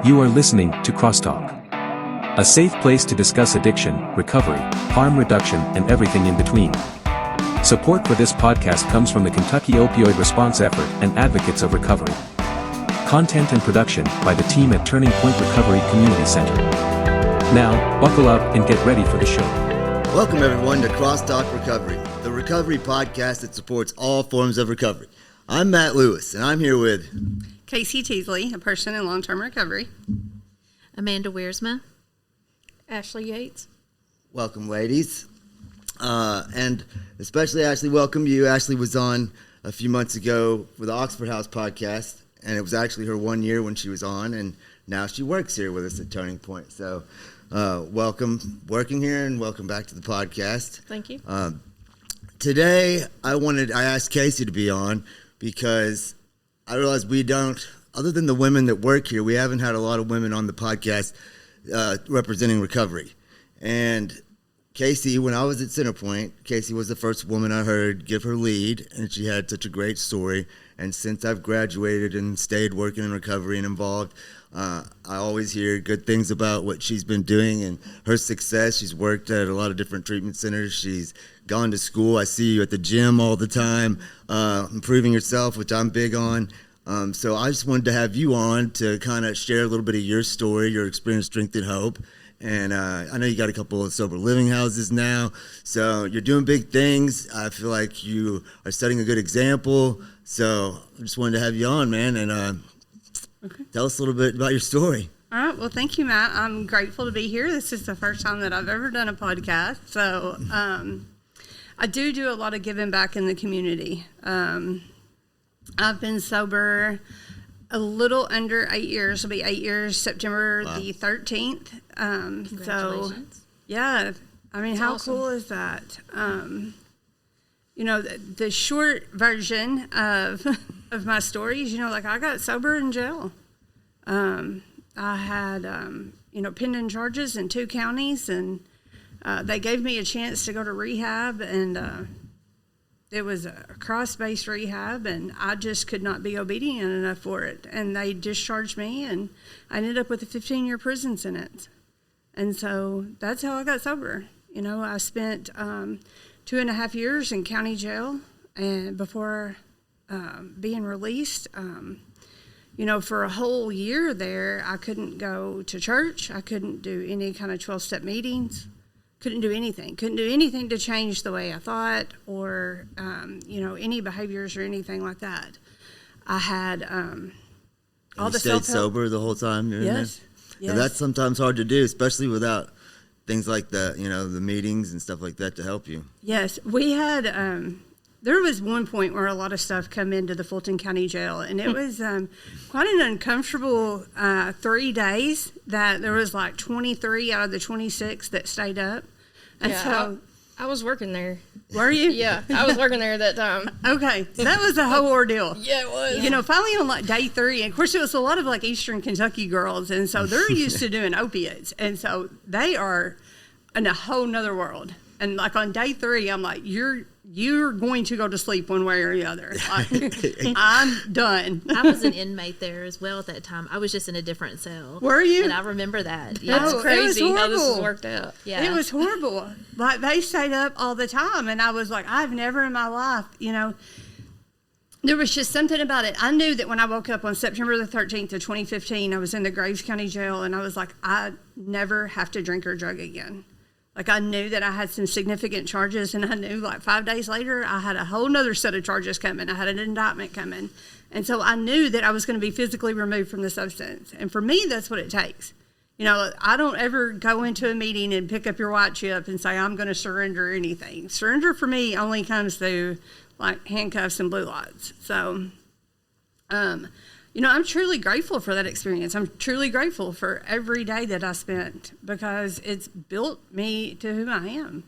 You are listening to CrossTalk, a safe place to discuss addiction, recovery, harm reduction, and everything in between. Support for this podcast comes from the Kentucky Opioid Response Effort and Advocates of Recovery. Content and production by the team at Turning Point Recovery Community Center. Now, buckle up and get ready for the show. Welcome everyone to CrossTalk Recovery, the recovery podcast that supports all forms of recovery. I'm Matt Lewis, and I'm here with Casey Teasley, a person in long-term recovery. Amanda Wiersma. Ashley Yates. Welcome, ladies. And especially, Ashley, welcome you. Ashley was on a few months ago for the Oxford House podcast, and it was actually her 1 year when she was on, and now she works here with us at Turning Point. So welcome working here, and welcome back to the podcast. Thank you. Today, I asked Casey to be on because I realized we don't, other than the women that work here, we haven't had a lot of women on the podcast representing recovery. And Casey, when I was at Centerpoint, Casey was the first woman I heard give her lead, and she had such a great story. And since I've graduated and stayed working in recovery and involved, I always hear good things about what she's been doing and her success. She's worked at a lot of different treatment centers. She's gone to school. I see you at the gym all the time, improving yourself, which I'm big on. So I just wanted to have you on to kind of share a little bit of your story, your experience, strength, and hope. And I know you got a couple of sober living houses now, so you're doing big things. I feel like you are setting a good example. So I just wanted to have you on, man, and tell us a little bit about your story. All right. Well, thank you, Matt. I'm grateful to be here. This is the first time that I've ever done a podcast. So I do a lot of giving back in the community. I've been sober a little under 8 years. It'll be 8 years, September the 13th. Congratulations. So, yeah. I mean, That's how awesome. cool is that? You know, the short version of my stories, like I got sober in jail. I had, pending charges in 2 counties, and they gave me a chance to go to rehab, and it was a cross-based rehab, and I just could not be obedient enough for it. And they discharged me, and I ended up with a 15-year prison sentence. And so that's how I got sober. I spent 2.5 years in county jail, and before being released, for a whole year there, I couldn't go to church. I couldn't do any kind of 12-step meetings. Couldn't do anything to change the way I thought or, any behaviors or anything like that. I had all the self-help. Stayed sober the whole time you're in there? Yes. And that's sometimes hard to do, especially without things like that, the meetings and stuff like that to help you. Yes. We had, there was one point where a lot of stuff come into the Fulton County Jail, and it was quite an uncomfortable 3 days that there was like 23 out of the 26 that stayed up. And so I was working there. Were you? Yeah, I was working there at that time. Okay, so that was a whole ordeal. Yeah, it was. Finally on like day 3, and of course it was a lot of like Eastern Kentucky girls, and so they're used to doing opiates, and so they are in a whole nother world. And like on day 3, I'm like, you're going to go to sleep one way or the other. Like, I'm done. I was an inmate there as well at that time. I was just in a different cell. Were you? And I remember that. Yeah. That's Oh, crazy it was how this has horrible. worked out. Yeah. It was horrible. Like they stayed up all the time, and I was like, I've never in my life, there was just something about it. I knew that when I woke up on September the 13th of 2015, I was in the Graves County Jail, and I was like, I never have to drink or drug again. Like, I knew that I had some significant charges, and I knew, like, 5 days later, I had a whole nother set of charges coming. I had an indictment coming. And so I knew that I was going to be physically removed from the substance. And for me, that's what it takes. I don't ever go into a meeting and pick up your white chip and say, I'm going to surrender anything. Surrender for me only comes through, like, handcuffs and blue lights. So, I'm truly grateful for that experience. I'm truly grateful for every day that I spent because it's built me to who I am.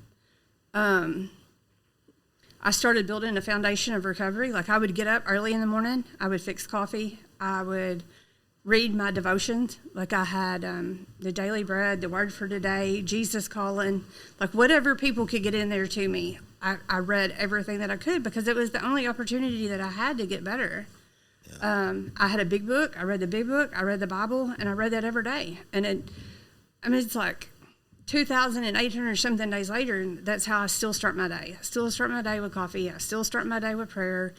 I started building a foundation of recovery. Like I would get up early in the morning. I would fix coffee. I would read my devotions. Like I had the Daily Bread, the Word for Today, Jesus Calling, like whatever people could get in there to me. I read everything that I could because it was the only opportunity that I had to get better. I had a big book. I read the big book. I read the Bible, and I read that every day. And it's like 2,800 something days later, and that's how I still start my day. I still start my day with coffee. I still start my day with prayer,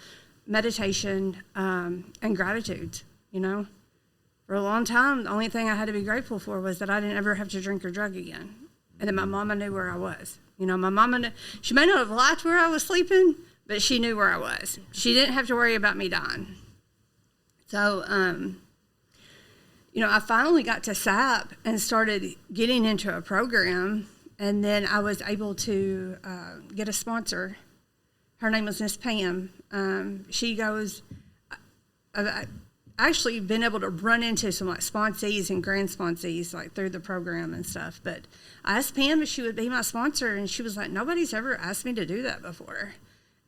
meditation, and gratitude. For a long time, the only thing I had to be grateful for was that I didn't ever have to drink or drug again, and that my mama knew where I was. My mama knew, she may not have liked where I was sleeping, but she knew where I was. She didn't have to worry about me dying. So, I finally got to SAP and started getting into a program, and then I was able to get a sponsor. Her name was Miss Pam. She goes, I've actually been able to run into some like sponsees and grand sponsees like through the program and stuff. But I asked Pam if she would be my sponsor, and she was like, nobody's ever asked me to do that before.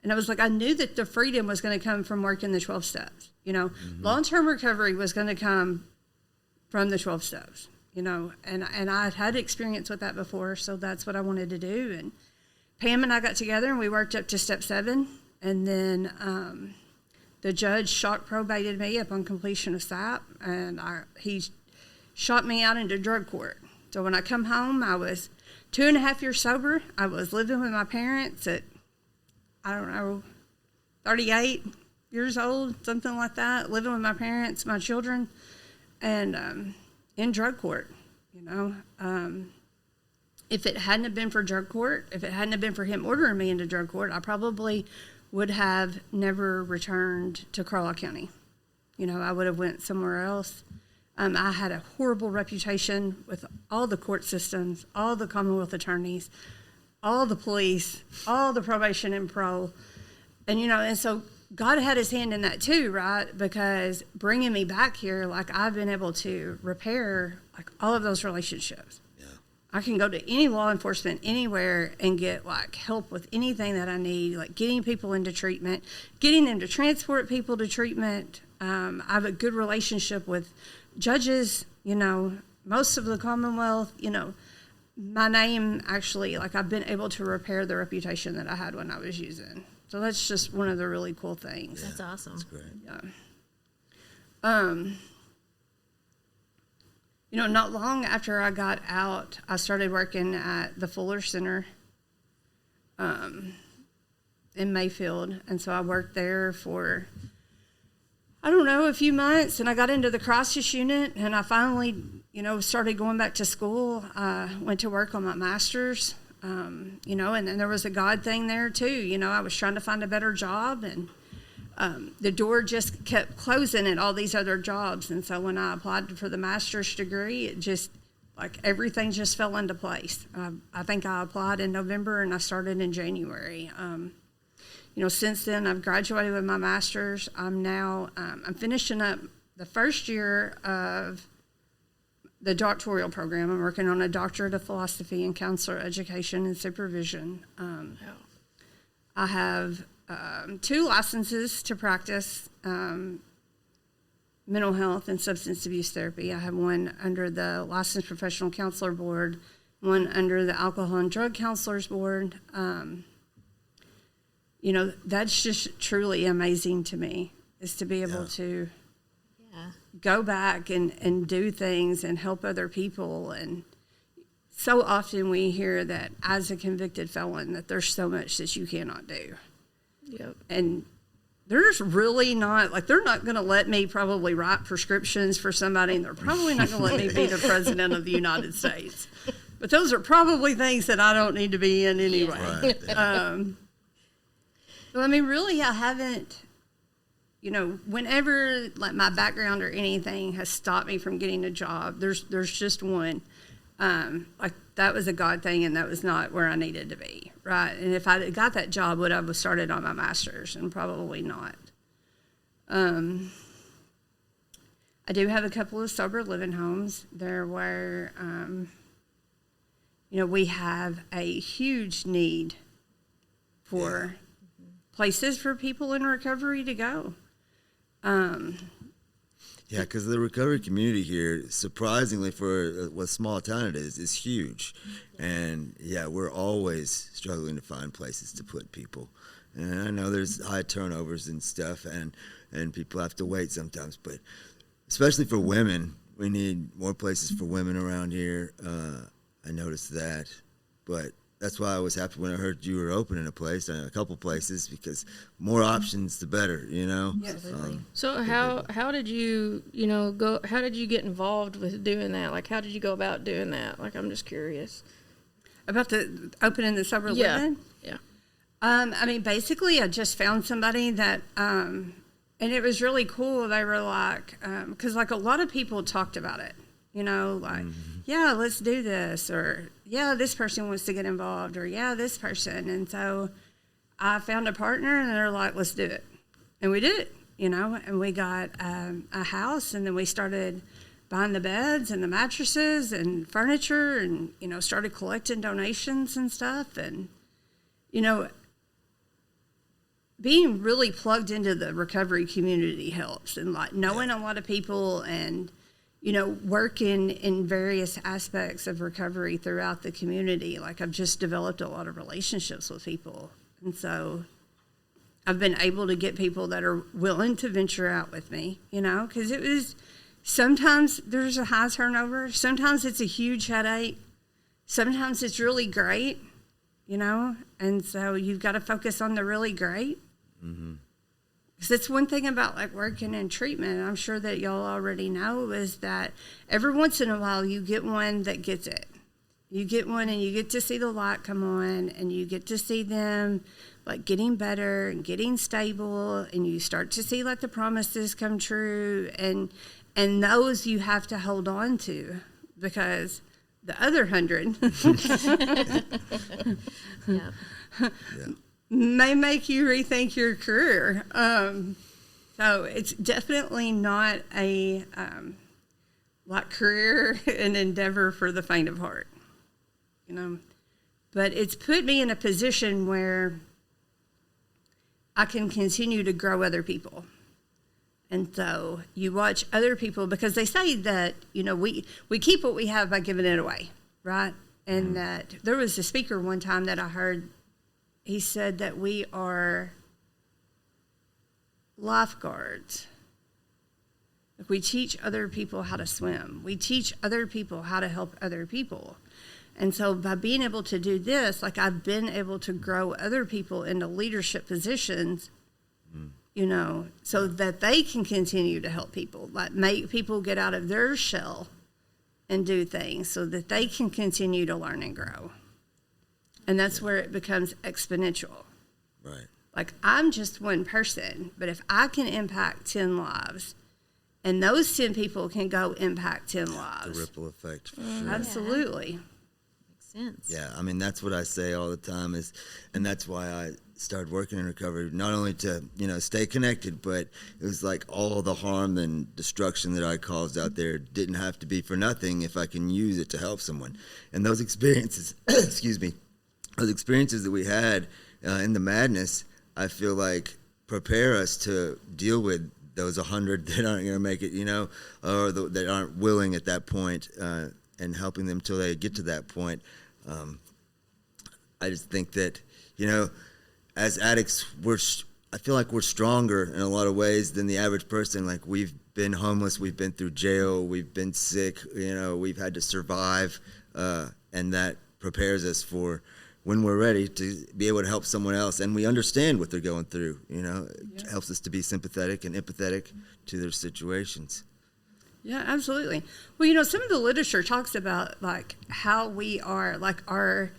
And I was like, I knew that the freedom was going to come from working the 12 steps. Long-term recovery was going to come from the 12 steps, and I'd had experience with that before, so that's what I wanted to do. And Pam and I got together, and we worked up to step 7, and then the judge shock probated me upon completion of SAP, and he shot me out into drug court. So when I come home, I was 2.5 years sober. I was living with my parents at, 38 years old, something like that, living with my parents, my children, and in drug court, If it hadn't have been for drug court, if it hadn't have been for him ordering me into drug court, I probably would have never returned to Carlisle County. I would have went somewhere else. I had a horrible reputation with all the court systems, all the Commonwealth attorneys, all the police, all the probation and parole. And so God had his hand in that too, right? Because bringing me back here, like I've been able to repair like all of those relationships. Yeah. I can go to any law enforcement anywhere and get like help with anything that I need, like getting people into treatment, getting them to transport people to treatment. I have a good relationship with judges, most of the Commonwealth, my name actually, like I've been able to repair the reputation that I had when I was using. So that's just one of the really cool things. That's awesome. That's great. Yeah. Not long after I got out, I started working at the Fuller Center in Mayfield. And so I worked there for, a few months. And I got into the crisis unit, and I finally, started going back to school. I went to work on my master's. And then there was a God thing there too. I was trying to find a better job, and the door just kept closing at all these other jobs. And so when I applied for the master's degree, it just, like everything just fell into place. I think I applied in November and I started in January. Since then I've graduated with my master's. I'm now, I'm finishing up the first year of the doctoral program. I'm working on a doctorate of philosophy in counselor education and supervision. I have 2 licenses to practice mental health and substance abuse therapy. I have one under the Licensed Professional Counselor Board, one under the Alcohol and Drug Counselors Board. That's just truly amazing to me, is to be able to go back and do things and help other people. And so often we hear that as a convicted felon that there's so much that you cannot do. Yep. And there's really not, like, they're not going to let me probably write prescriptions for somebody, and they're probably not going to let me be the president of the United States. But those are probably things that I don't need to be in anyway. Right. Yeah. Really, I haven't, whenever like my background or anything has stopped me from getting a job, there's just one. Like that was a God thing, and that was not where I needed to be, right? And if I had got that job, would I have started on my master's? And probably not. I do have a couple of sober living homes there where, we have a huge need for places for people in recovery to go. Yeah, because the recovery community here, surprisingly for what small town it is huge. And yeah, we're always struggling to find places to put people. And I know there's high turnovers and stuff, and people have to wait sometimes. But especially for women, we need more places for women around here. I noticed that. But that's why I was happy when I heard you were opening a place and a couple places, because more options, the better, you know? Absolutely. So how did you, go, how did you get involved with doing that? Like, how did you go about doing that? Like, I'm just curious. About the opening the sober Yeah. living? Yeah. I mean, basically, I just found somebody that, and it was really cool. They were like, because like a lot of people talked about it, like, yeah, let's do this, or yeah, this person wants to get involved, or yeah, this person. And so I found a partner, and they're like, let's do it. And we did it, and we got a house, and then we started buying the beds and the mattresses and furniture, and, started collecting donations and stuff. And, being really plugged into the recovery community helps, and like knowing a lot of people, and working in various aspects of recovery throughout the community. Like, I've just developed a lot of relationships with people, and so I've been able to get people that are willing to venture out with me, because it was, sometimes there's a high turnover, sometimes it's a huge headache, sometimes it's really great, and so you've got to focus on the really great. Because that's one thing about like working in treatment, I'm sure that y'all already know, is that every once in a while you get one that gets it. You get one and you get to see the light come on, and you get to see them like getting better and getting stable, and you start to see like the promises come true, and those you have to hold on to, because the other 100 Yeah. may make you rethink your career. So it's definitely not a like career and endeavor for the faint of heart, But it's put me in a position where I can continue to grow other people. And so you watch other people, because they say that, we keep what we have by giving it away, right? And that there was a speaker one time that I heard, he said that we are lifeguards. Like, we teach other people how to swim. We teach other people how to help other people. And so by being able to do this, like, I've been able to grow other people into leadership positions, so that they can continue to help people, like make people get out of their shell and do things so that they can continue to learn and grow. And that's where it becomes exponential. Right. Like, I'm just one person, but if I can impact 10 lives, and those 10 people can go impact 10 lives. The ripple effect, for sure. Absolutely. Makes sense. Yeah, I mean, that's what I say all the time and that's why I started working in recovery, not only to, stay connected, but it was like all the harm and destruction that I caused out there didn't have to be for nothing if I can use it to help someone. And those experiences, those experiences that we had in the madness, I feel like prepare us to deal with those 100 that aren't going to make it, or that aren't willing at that point, and helping them till they get to that point. I just think that, as addicts, I feel like we're stronger in a lot of ways than the average person. Like, we've been homeless, we've been through jail, we've been sick, we've had to survive, and that prepares us for when we're ready to be able to help someone else, and we understand what they're going through. It helps us to be sympathetic and empathetic to their situations. Yeah, absolutely. Well, some of the literature talks about like how we are, like our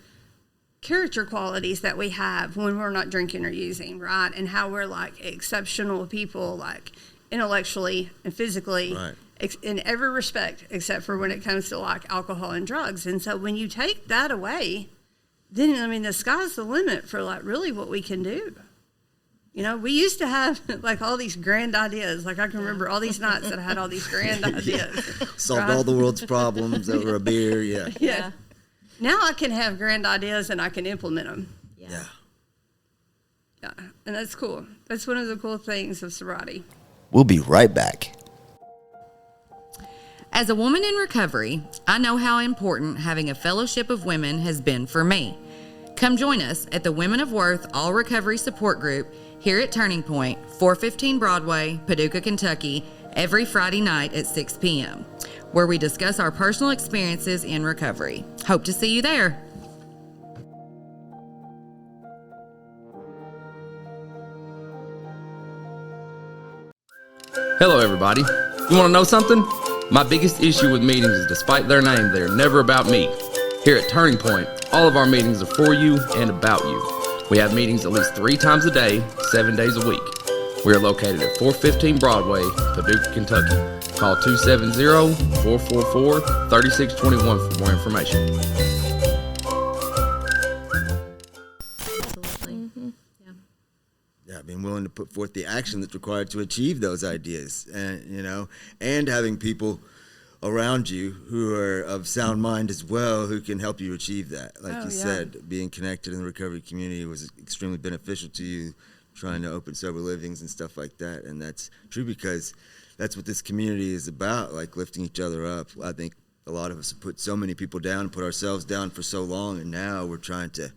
character qualities that we have when we're not drinking or using, right? And how we're like exceptional people, like intellectually and physically, right, in every respect, except for when it comes to like alcohol and drugs. And so when you take that away, then, the sky's the limit for like really what we can do. We used to have like all these grand ideas. Like, I can remember all these nights that I had all these grand ideas. Solved right? all the world's problems over a beer, yeah. Yeah. Now I can have grand ideas and I can implement them. Yeah. Yeah, and that's cool. That's one of the cool things of sobriety. We'll be right back. As a woman in recovery, I know how important having a fellowship of women has been for me. Come join us at the Women of Worth All Recovery Support Group here at Turning Point, 415 Broadway, Paducah, Kentucky, every Friday night at 6 p.m., where we discuss our personal experiences in recovery. Hope to see you there. Hello, everybody. You want to know something? My biggest issue with meetings is despite their name, they are never about me. Here at Turning Point, all of our meetings are for you and about you. We have meetings at least 3 times a day, 7 days a week. We are located at 415 Broadway, Paducah, Kentucky. Call 270-444-3621 for more information. Absolutely. Yeah. Yeah, being willing to put forth the action that's required to achieve those ideas, and and having people around you who are of sound mind as well, who can help you achieve that. Like you said, being connected in the recovery community was extremely beneficial to you, trying to open sober livings and stuff like that. And that's true because that's what this community is about, like lifting each other up. I think a lot of us have put so many people down and put ourselves down for so long, and now we're trying to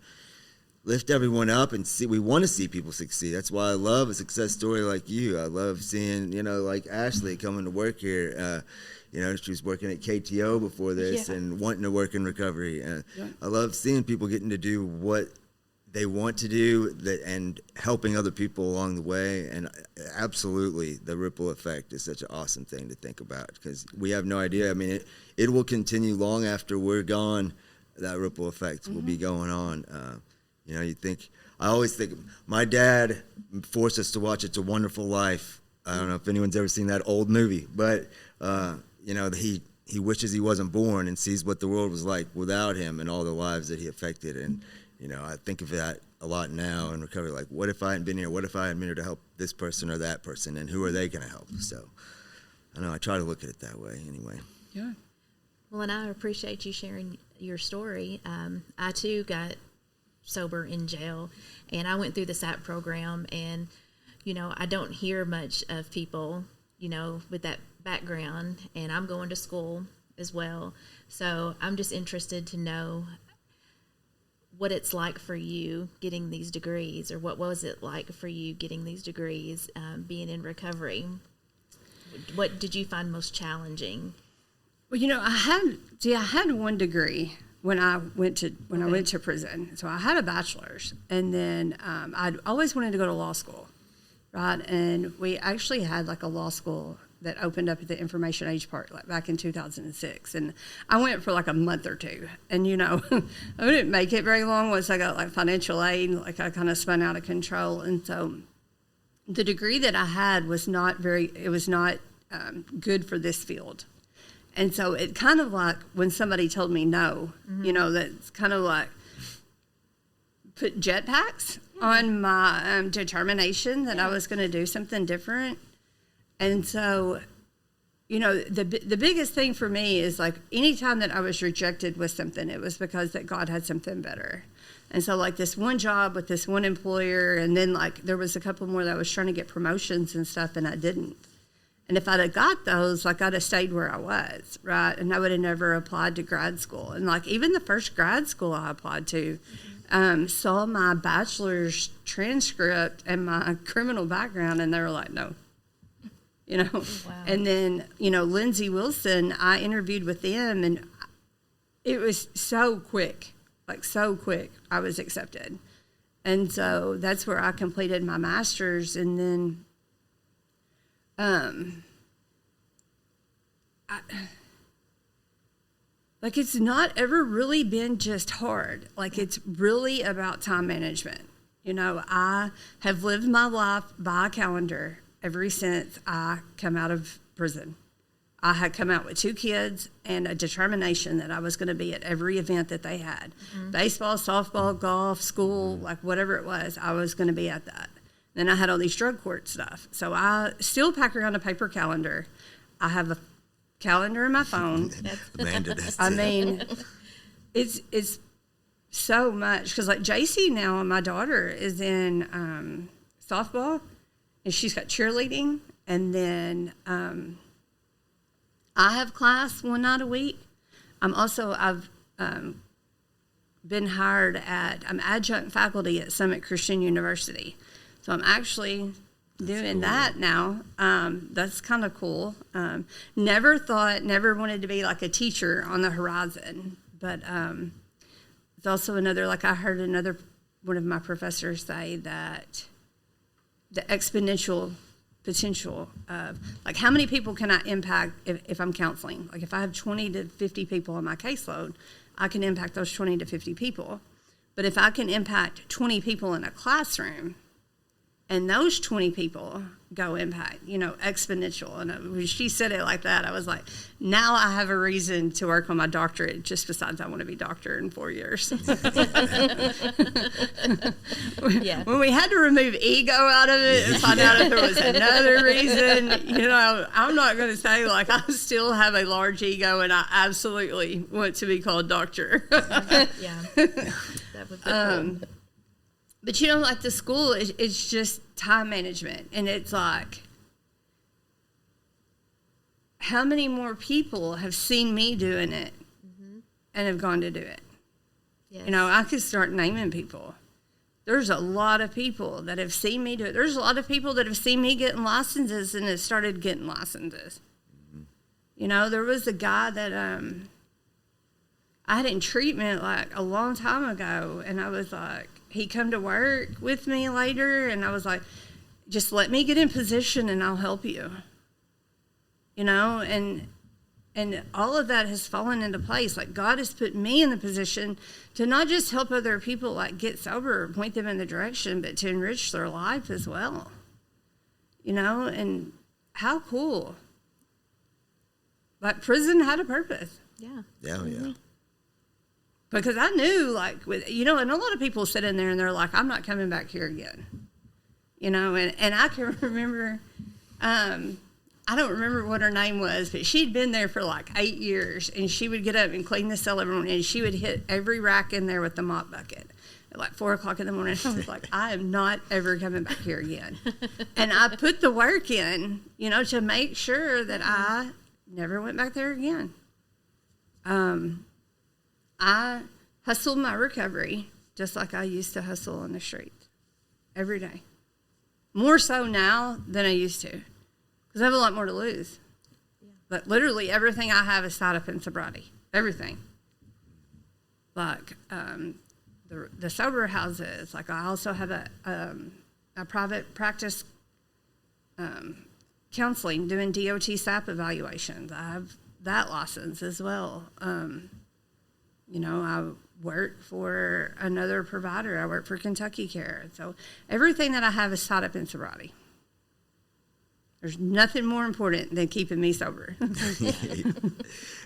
lift everyone up and we want to see people succeed. That's why I love a success story like you. I love seeing, like Ashley coming to work here. She was working at KTO before this and wanting to work in recovery. I love seeing people getting to do what they want to do and helping other people along the way. And absolutely, the ripple effect is such an awesome thing to think about because we have no idea. I mean, it will continue long after we're gone. That ripple effect will be going on. I always think my dad forced us to watch It's a Wonderful Life. I don't know if anyone's ever seen that old movie, but he wishes he wasn't born and sees what the world was like without him and all the lives that he affected. And, I think of that a lot now in recovery, like, what if I hadn't been here? What if I hadn't been here to help this person or that person? And who are they going to help? So, I try to look at it that way anyway. Yeah. Well, and I appreciate you sharing your story. I, too, got sober in jail, and I went through the SAP program, and, I don't hear much of people, with that background, and I'm going to school as well. So I'm just interested to know what it's like for you getting these degrees, or what was it like for you getting these degrees, being in recovery? What did you find most challenging? Well, I had 1 degree when I went to prison. So I had a bachelor's, and then I'd always wanted to go to law school, right? And we actually had like a law school that opened up at the Information Age Park like back in 2006, and I went for like a month or 2, and I didn't make it very long once I got like financial aid. Like I kind of spun out of control, and so the degree that I had was not good for this field. And so it kind of like when somebody told me no, that's kind of like put jetpacks on my determination that I was going to do something different. And so, the biggest thing for me is like anytime that I was rejected with something, it was because that God had something better. And so like this one job with this one employer, and then like there was a couple more that I was trying to get promotions and stuff, and I didn't. And if I'd have got those, like I'd have stayed where I was, right? And I would have never applied to grad school. And like even the first grad school I applied to saw my bachelor's transcript and my criminal background, and they were like, no. Wow. And then, Lindsay Wilson, I interviewed with them, and it was so quick, I was accepted. And so that's where I completed my master's, and then it's not ever really been just hard. Like, it's really about time management. I have lived my life by a calendar ever since I come out of prison. I had come out with 2 kids and a determination that I was going to be at every event that they had. Mm-hmm. Baseball, softball, golf, school, like whatever it was, I was going to be at that. Then I had all these drug court stuff. So I still pack around a paper calendar. I have a calendar in my phone. Amanda does I too. mean, it's so much. Because like JC now, my daughter is in softball, and she's got cheerleading. And then I have class one night a week. I've been hired I'm adjunct faculty at Summit Christian University. So I'm actually doing that now. That's kind of cool. Never wanted to be like a teacher on the horizon, but it's also another, like I heard one of my professors say that the exponential potential of, like, how many people can I impact if I'm counseling? Like, if I have 20 to 50 people on my caseload, I can impact those 20 to 50 people. But if I can impact 20 people in a classroom, and those 20 people go impact, exponential. And when she said it like that, I was like, now I have a reason to work on my doctorate, just besides I want to be doctor in 4 years. Yeah. When we had to remove ego out of it and find out if there was another reason, I'm not going to say, like, I still have a large ego and I absolutely want to be called doctor. Yeah. That would be cool. But, like the school, it's just time management. And it's like, how many more people have seen me doing it and have gone to do it? Yes. I could start naming people. There's a lot of people that have seen me do it. There's a lot of people that have seen me getting licenses and have started getting licenses. There was a guy that I had in treatment like a long time ago, and I was like, he come to work with me later, and I was like, just let me get in position and I'll help you. And all of that has fallen into place. Like, God has put me in the position to not just help other people, like, get sober or point them in the direction, but to enrich their life as well. And how cool. Like, prison had a purpose. Yeah. Yeah. Because I knew, like, and a lot of people sit in there and they're like, I'm not coming back here again. And I can remember, I don't remember what her name was, but she'd been there for like 8 years, and she would get up and clean the cell every morning, and she would hit every rack in there with the mop bucket at like 4 o'clock in the morning. I was like, I am not ever coming back here again. And I put the work in, to make sure that I never went back there again. I hustled my recovery just like I used to hustle on the street every day. More so now than I used to, because I have a lot more to lose. Yeah. But literally everything I have is tied up in sobriety. Everything. Like the sober houses. Like, I also have a private practice counseling, doing DOT SAP evaluations. I have that license as well. I work for another provider. I work for Kentucky Care. So everything that I have is tied up in sobriety. There's nothing more important than keeping me sober.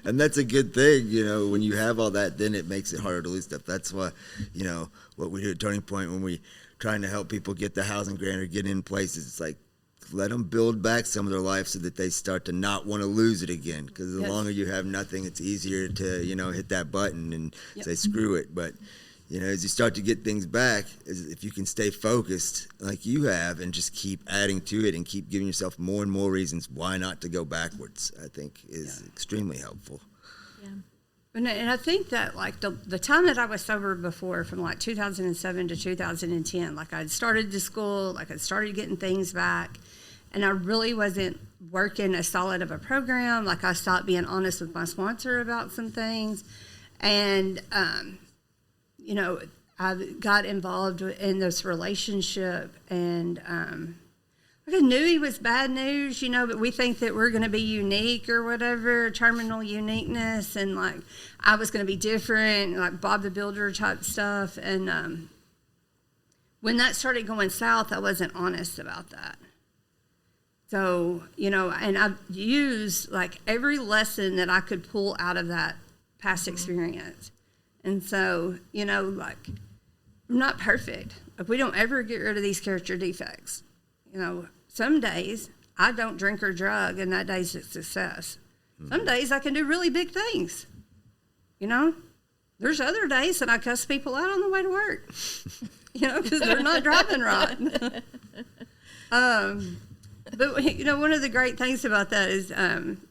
And that's a good thing, when you have all that, then it makes it harder to lose stuff. That's why, what we do at Turning Point when we trying to help people get the housing grant or get in places, it's like, let them build back some of their life so that they start to not want to lose it again. Because the longer you have nothing, it's easier to, hit that button and say, screw it. But, as you start to get things back, if you can stay focused like you have and just keep adding to it and keep giving yourself more and more reasons why not to go backwards, I think is extremely helpful. Yeah. And I think that, like, the time that I was sober before, from like 2007 to 2010, like, I'd started to school, like, I'd started getting things back, and I really wasn't working as solid of a program. Like, I stopped being honest with my sponsor about some things. And, I got involved in this relationship, and I knew he was bad news, but we think that we're going to be unique or whatever, terminal uniqueness, and, like, I was going to be different, like Bob the Builder type stuff. And when that started going south, I wasn't honest about that. So, and I've used, like, every lesson that I could pull out of that past experience. And so, like, I'm not perfect. Like, we don't ever get rid of these character defects. Some days I don't drink or drug, and that day's a success. Some days I can do really big things. There's other days that I cuss people out on the way to work, because they're not driving right. But, one of the great things about that is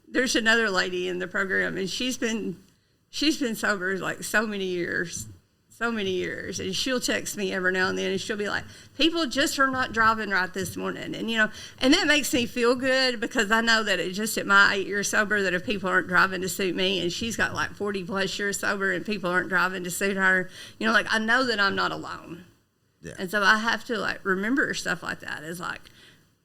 there's another lady in the program, and she's been sober like so many years, so many years, and she'll text me every now and then, and she'll be like, people just are not driving right this morning. And, and that makes me feel good, because I know that it's just at my 8 years sober that if people aren't driving to suit me, and she's got like 40 plus years sober and people aren't driving to suit her, like I know that I'm not alone. Yeah. And so I have to like remember stuff like that. It's like,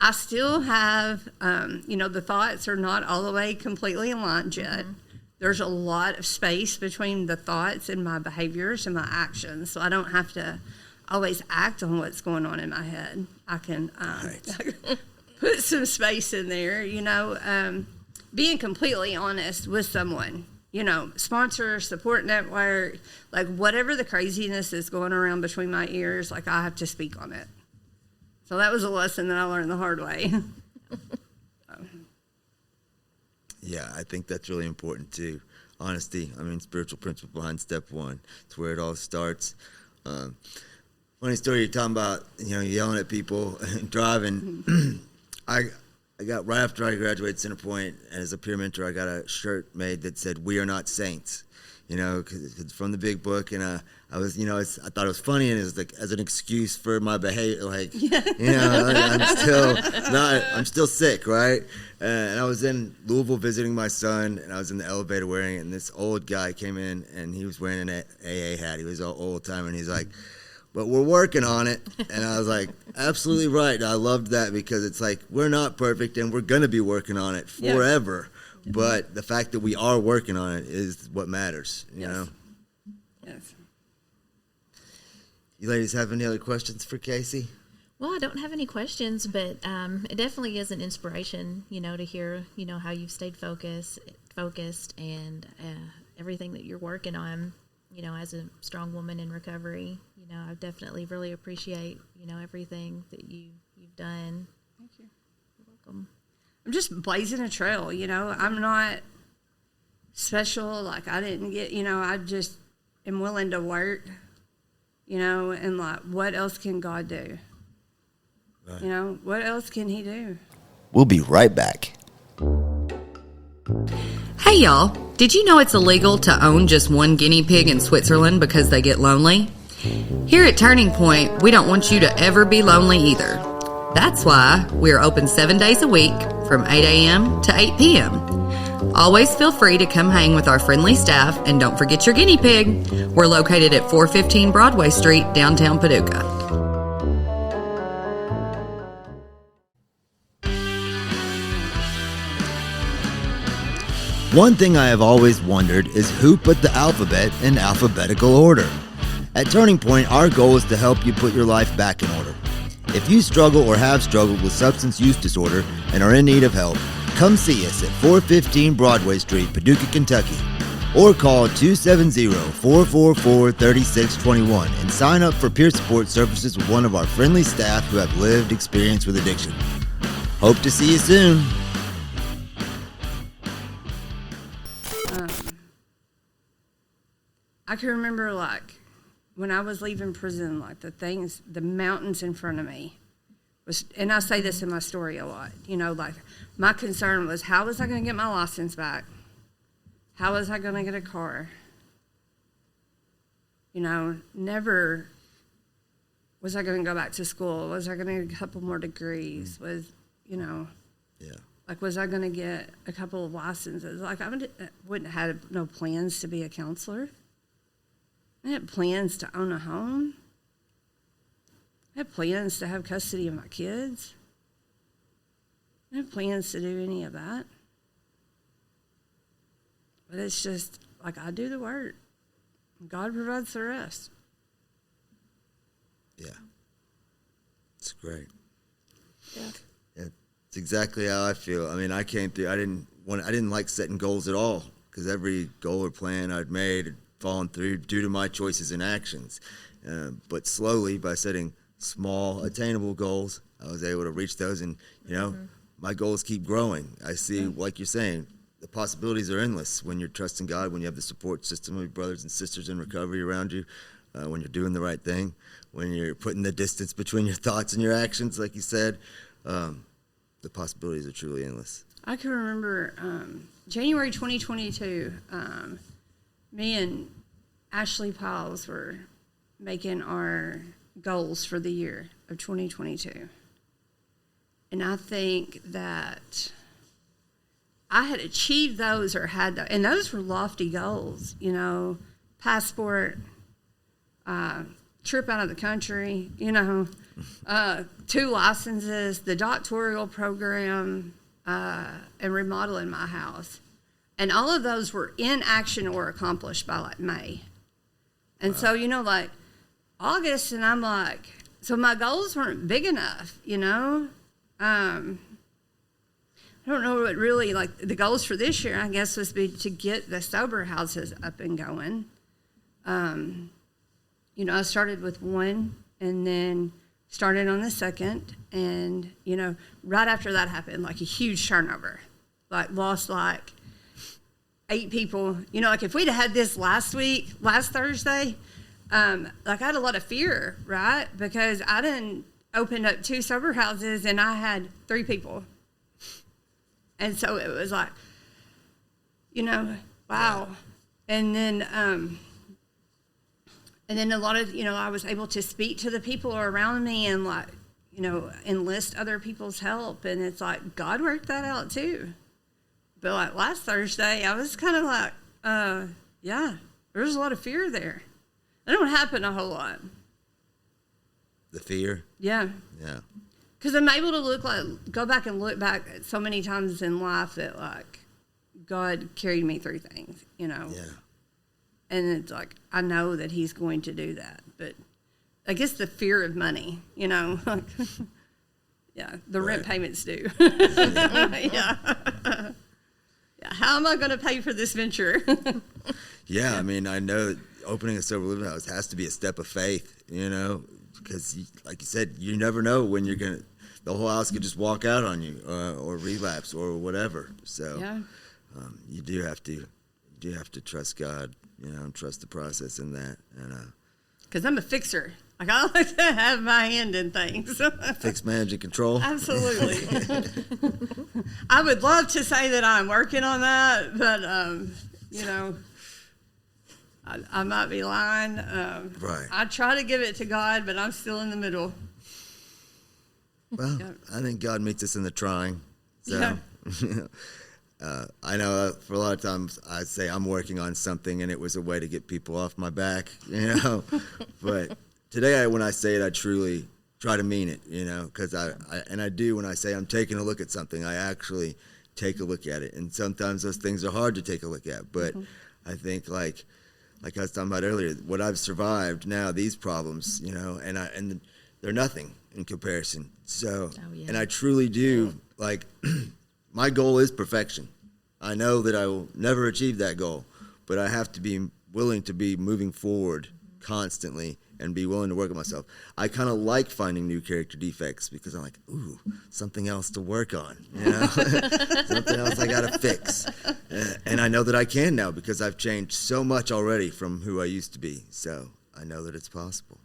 I still have, the thoughts are not all the way completely aligned yet. Mm-hmm. There's a lot of space between the thoughts and my behaviors and my actions, so I don't have to always act on what's going on in my head. I can put some space in there, being completely honest with someone, sponsor, support network, like whatever the craziness is going around between my ears, like I have to speak on it. So that was a lesson that I learned the hard way. Yeah, I think that's really important too. Honesty, spiritual principle behind step one. It's where it all starts. Funny story, you're talking about, yelling at people and driving. I got, right after I graduated Centerpoint, and as a peer mentor, I got a shirt made that said, "We are not saints." Cause it's from the big book, and I was, I thought it was funny, and it was like as an excuse for my behavior, like, I'm still sick, right? And I was in Louisville visiting my son, and I was in the elevator wearing it, and this old guy came in, and he was wearing an AA hat. He was all old time, and he's like, "But we're working on it." And I was like, absolutely right. And I loved that, because it's like, we're not perfect, and we're going to be working on it forever. Yeah. But the fact that we are working on it is what matters, you know? Yes. You ladies have any other questions for Casey? Well, I don't have any questions, but it definitely is an inspiration, to hear, how you've stayed focused and everything that you're working on, as a strong woman in recovery. I definitely really appreciate, everything that you've done. Thank you. You're welcome. I'm just blazing a trail, I'm not special. Like I didn't get, I just am willing to work, and like, what else can God do? Right. What else can he do? We'll be right back. Hey y'all, did you know it's illegal to own just one guinea pig in Switzerland because they get lonely? Here at Turning Point, we don't want you to ever be lonely either. That's why we're open 7 days a week from 8 a.m. to 8 p.m. Always feel free to come hang with our friendly staff, and don't forget your guinea pig. We're located at 415 Broadway Street, downtown Paducah. One thing I have always wondered is who put the alphabet in alphabetical order. At Turning Point, our goal is to help you put your life back in order. If you struggle or have struggled with substance use disorder and are in need of help, come see us at 415 Broadway Street, Paducah, Kentucky, or call 270-444-3621 and sign up for peer support services with one of our friendly staff who have lived experience with addiction. Hope to see you soon. I can remember, like, when I was leaving prison, like, the mountains in front of me was, and I say this in my story a lot, like, my concern was, how was I going to get my license back? How was I going to get a car? Never was I going to go back to school. Was I going to get a couple more degrees? Was I going to get a couple of licenses? Like, I wouldn't have had no plans to be a counselor. I had plans to own a home. I had plans to have custody of my kids. I had plans to do any of that. But it's just, like, I do the work. God provides the rest. Yeah. It's great. Yeah. It's exactly how I feel. I came through, I didn't like setting goals at all, because every goal or plan I'd made had fallen through due to my choices and actions. But slowly, by setting small, attainable goals, I was able to reach those, and, my goals keep growing. I see, like you're saying, the possibilities are endless when you're trusting God, when you have the support system of your brothers and sisters in recovery around you, when you're doing the right thing, when you're putting the distance between your thoughts and your actions, like you said. The possibilities are truly endless. I can remember January 2022, me and Ashley Piles were making our goals for the year of 2022. And I think that I had achieved those or had those, and those were lofty goals, you know, passport, trip out of the country, you know, 2 licenses, the doctoral program, and remodeling my house. And all of those were in action or accomplished by like May. And so, you know, like August, and I'm like, so my goals weren't big enough, you know? I don't know what really, like, the goals for this year, I guess, was to get the sober houses up and going. You know, I started with 1 and then started on the 2nd. And, you know, right after that happened, like a huge turnover. Like, lost like 8 people. You know, like if we'd had this last Thursday, like I had a lot of fear, right? Because I didn't open up 2 sober houses and I had 3 people. And so it was like, you know, wow. And then a lot of, you know, I was able to speak to the people around me and like, you know, enlist other people's help. And it's like, God worked that out too. But like last Thursday, I was kind of like, yeah, there's a lot of fear there. It don't happen a whole lot. The fear? Yeah. Yeah. Because I'm able to go back and look back at so many times in life that like God carried me through things, you know. Yeah. And it's like, I know that he's going to do that. But I guess the fear of money, you know. Yeah, the rent payments due. Yeah. Yeah. How am I going to pay for this venture? Yeah, I mean, I know opening a sober living house has to be a step of faith, you know, because, like you said, you never know when you're going to, the whole house could just walk out on you or relapse or whatever. So Yeah. You do have to trust God, you know, and trust the process in that. And Because I'm a fixer. Like, I like to have my hand in things. fix, manage, and control. Absolutely. I would love to say that I'm working on that, but, you know, I might be lying. Right. I try to give it to God, but I'm still in the middle. Well, Yeah. I think God meets us in the trying. So, Yeah. I know for a lot of times I say I'm working on something and it was a way to get people off my back, you know. But today, when I say it, I truly try to mean it, you know, because I do when I say I'm taking a look at something, I actually take a look at it. And sometimes those things are hard to take a look at. But I think like I was talking about earlier, what I've survived now, these problems, you know, and they're nothing in comparison. So, and I truly do, like, my goal is perfection. I know that I will never achieve that goal, but I have to be willing to be moving forward constantly and be willing to work on myself. I kind of like finding new character defects because I'm like, ooh, something else to work on, you know? Something else I got to fix. And I know that I can now because I've changed so much already from who I used to be. So I know that it's possible.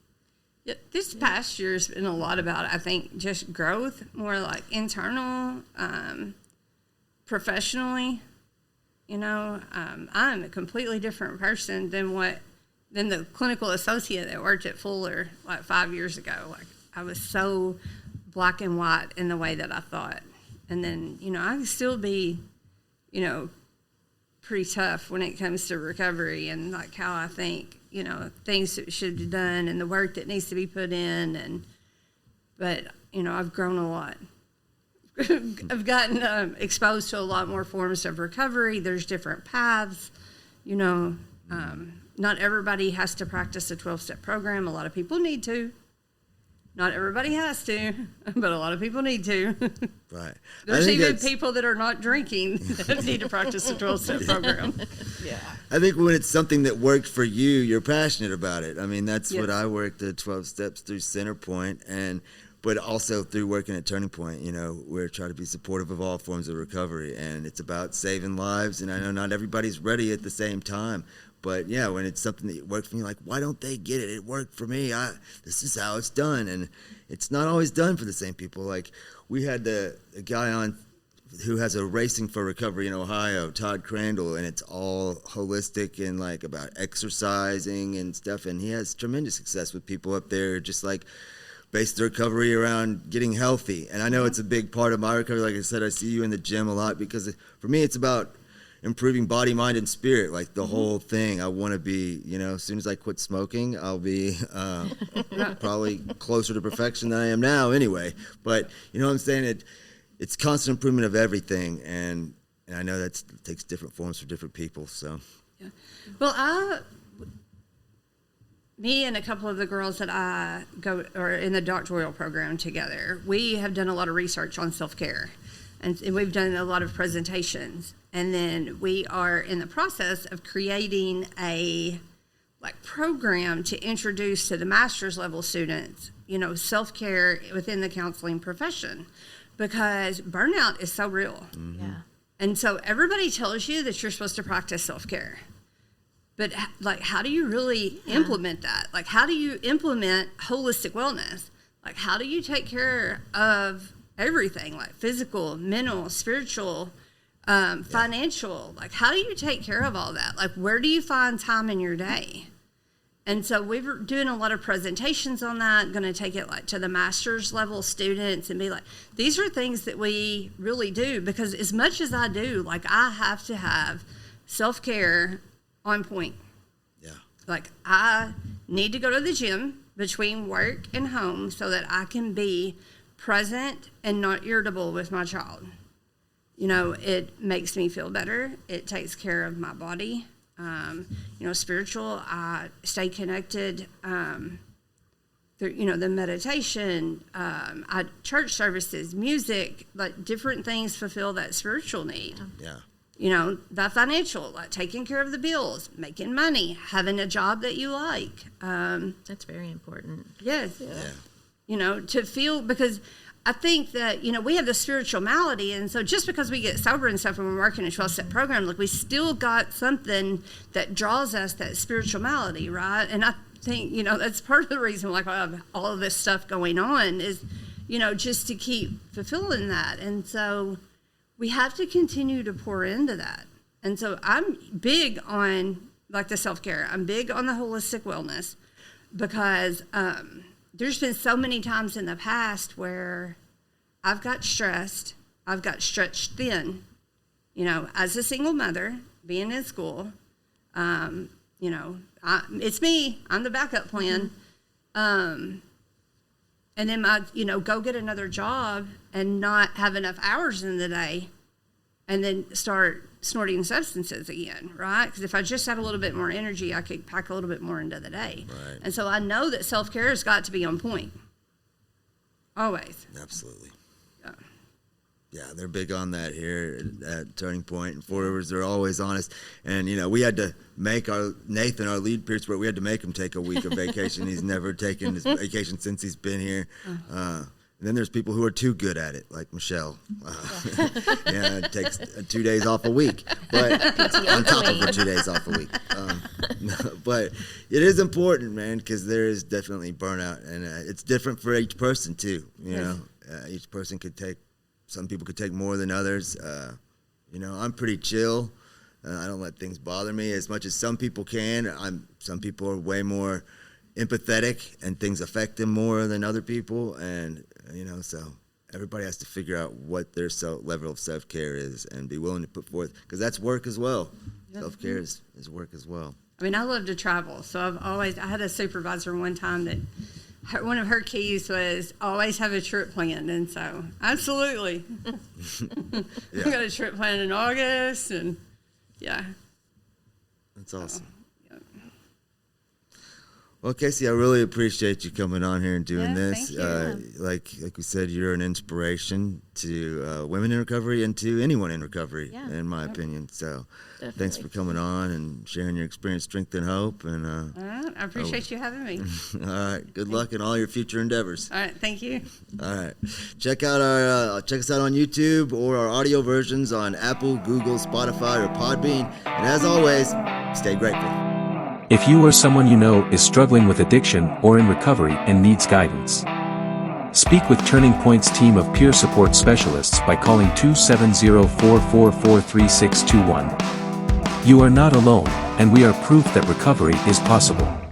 Yeah, this past year's been a lot about, I think, just growth, more like internal, professionally. You know, I'm a completely different person than the clinical associate that worked at Fuller like 5 years ago. Like, I was so black and white in the way that I thought. And then, you know, I can still be, you know, pretty tough when it comes to recovery and like how I think, you know, things that should be done and the work that needs to be put in. But, you know, I've grown a lot. I've gotten exposed to a lot more forms of recovery. There's different paths, you know. Not everybody has to practice a 12-step program. A lot of people need to. Not everybody has to, but a lot of people need to. Right. There's even people that are not drinking that need to practice a 12-step program. Yeah. I think when it's something that worked for you, you're passionate about it. I mean, that's Yes. what I worked the 12 steps through Centerpoint, but also through working at Turning Point. You know, we're trying to be supportive of all forms of recovery, and it's about saving lives. And I know not everybody's ready at the same time. But yeah, when it's something that worked for me, like, why don't they get it? It worked for me. This is how it's done. And it's not always done for the same people. Like, we had a guy on who has a Racing for Recovery in Ohio, Todd Crandall, and it's all holistic and like about exercising and stuff. And he has tremendous success with people up there, just like based their recovery around getting healthy. And I know it's a big part of my recovery. Like I said, I see you in the gym a lot because for me, it's about improving body, mind, and spirit, like the whole thing. I want to be, as soon as I quit smoking, I'll be probably closer to perfection than I am now anyway. But you know what I'm saying? It's constant improvement of everything, and I know that takes different forms for different people. So, yeah. Well, me and a couple of the girls that I go or in the doctoral program together, we have done a lot of research on self-care, and we've done a lot of presentations, and then we are in the process of creating a program to introduce to the master's level students, self-care within the counseling profession. Because burnout is so real. Mm-hmm. Yeah. And so everybody tells you that you're supposed to practice self-care. But how do you really implement that? How do you implement holistic wellness? How do you take care of everything, physical, mental, spiritual, financial? How do you take care of all that? Where do you find time in your day? And so we're doing a lot of presentations on that, going to take it to the master's level students and be these are things that we really do, because as much as I do, I have to have self-care on point. Yeah. I need to go to the gym between work and home so that I can be present and not irritable with my child. It makes me feel better. It takes care of my body. Spiritual, I stay connected through, the meditation, church services, music, different things fulfill that spiritual need. Yeah. The financial, taking care of the bills, making money, having a job that you like. That's very important. Yes. Yeah. To feel, because I think that, we have the spiritual malady, and so just because we get sober and stuff when we're working a 12-step program, we still got something that draws us that spiritual malady, right? And I think, that's part of the reason why I have all of this stuff going on is, just to keep fulfilling that. And so we have to continue to pour into that. And so I'm big on, the self-care. I'm big on the holistic wellness because there's been so many times in the past where I've got stressed, I've got stretched thin, as a single mother, being in school, it's me, I'm the backup plan. And then go get another job and not have enough hours in the day and then start snorting substances again, right? Because if I just had a little bit more energy, I could pack a little bit more into the day. Right. And so I know that self-care has got to be on point. Always. Absolutely. Yeah. Yeah, they're big on that here at Turning Point. And 4 Rivers, they're always honest. And, we had to make Nathan, our lead piercer, we had to make him take a week of vacation. He's never taken his vacation since he's been here. And then there's people who are too good at it, like Michelle. It takes 2 days off a week, but on top of the 2 days off a week. But it is important, man, because there is definitely burnout, and it's different for each person too. Each person some people could take more than others. I'm pretty chill. I don't let things bother me as much as some people can. Some people are way more empathetic, and things affect them more than other people, and so everybody has to figure out what their level of self-care is and be willing to put forth, because that's work as well. Yep. Self-care is work as well. I love to travel, so I had a supervisor one time that one of her keys was always have a trip planned, and so absolutely. We got a trip planned in August, and yeah. That's awesome. Well, Casey, I really appreciate you coming on here and doing this. Thank you. Like we said, you're an inspiration to women in recovery and to anyone in recovery, in my opinion. So thanks for coming on and sharing your experience, strength, and hope. And all right. I appreciate you having me. All right. Good luck in all your future endeavors. All right. Thank you. All right. Check us out on YouTube or our audio versions on Apple, Google, Spotify, or Podbean. And as always, stay grateful. If you or someone you know is struggling with addiction or in recovery and needs guidance, Speak with Turning Point's team of peer support specialists by calling 270-444-3621. You are not alone, and we are proof that recovery is possible.